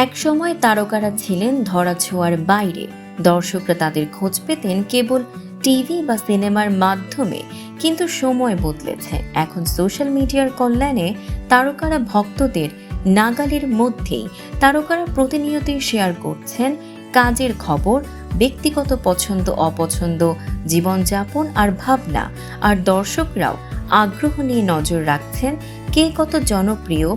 একসময় তারকারা ছিলেন ধরাছোঁয়ার বাইরে। দর্শকরা তাদের খোঁজ পেতেন কেবল টিভি বা সিনেমার মাধ্যমে। কিন্তু সময় বদলেছে। এখন সোশ্যাল মিডিয়ার কল্যাণে তারকারা ভক্তদের নাগালের মধ্যেই। তারকারা প্রতিনিয়তই শেয়ার করছেন কাজের খবর, ব্যক্তিগত পছন্দ অপছন্দ, জীবনযাপন আর ভাবনা। আর দর্শকরাও আগ্রহ নিয়ে নজর রাখছেন কে কত জনপ্রিয়,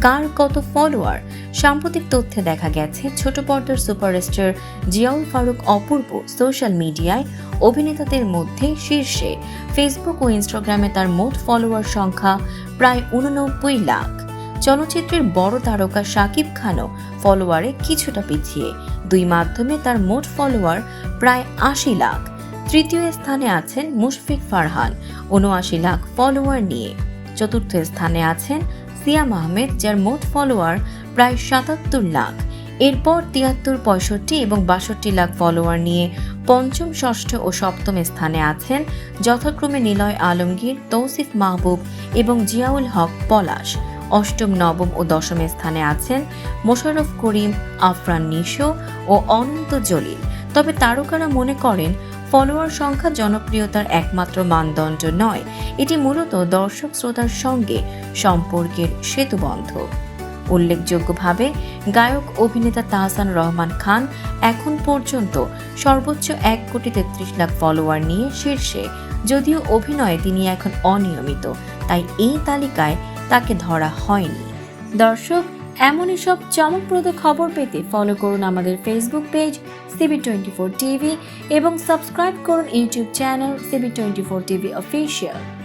কার কত ফলোয়ার। সাম্প্রতিক তথ্যে দেখা গেছে ছোট পর্দার সুপারস্টার জিয়াউল ফারুক অপূর্ব সোশ্যাল মিডিয়ায় অভিনেতাদের মধ্যে শীর্ষে। ফেসবুক ও ইনস্টাগ্রামে তার মোট ফলোয়ার সংখ্যা প্রায় 89 লাখ। চলচ্চিত্রের বড় তারকা শাকিব খানও ফলোয়ারে কিছুটা পিছিয়ে। দুই মাধ্যমে তার মোট ফলোয়ার প্রায় 80 লাখ। তৃতীয় স্থানে আছেন মুশফিক ফারহান 79 লাখ ফলোয়ার নিয়ে। চতুর্থ স্থানে আছেন সিয়াম আহমেদ, যার মোট ফলোয়ার প্রায় 77 লাখ। এরপর 73, 65 এবং 62 লাখ ফলোয়ার নিয়ে পঞ্চম, ষষ্ঠ ও সপ্তম স্থানে আছেন যথাক্রমে নিলয় আলমগীর, তৌসিফ মাহবুব এবং জিয়াউল হক পলাশ। অষ্টম, নবম ও দশম স্থানে আছেন মোশাররফ করিম, আফরান নিশো ও অনন্ত জলিল। তবে তারকারা মনে করেন ফলোয়ার সংখ্যা জনপ্রিয়তার একমাত্র মানদণ্ড নয়, এটি মূলত দর্শক শ্রোতার সঙ্গে সম্পর্কের সেতুবন্ধক। উল্লেখযোগ্যভাবে গায়ক অভিনেতা তাহসান রহমান খান এখন পর্যন্ত সর্বোচ্চ 1,33 লাখ ফলোয়ার নিয়ে শীর্ষে। যদিও অভিনয়ে তিনি এখন অনিয়মিত, তাই এই তালিকায় তাকে ধরা হয়নি। দর্শক, এমনই সব চমকপ্রদ খবর পেতে ফলো করুন আমাদের ফেসবুক পেজ CB24 টিভি এবং সাবস্ক্রাইব করুন YouTube channel CB24 TV official.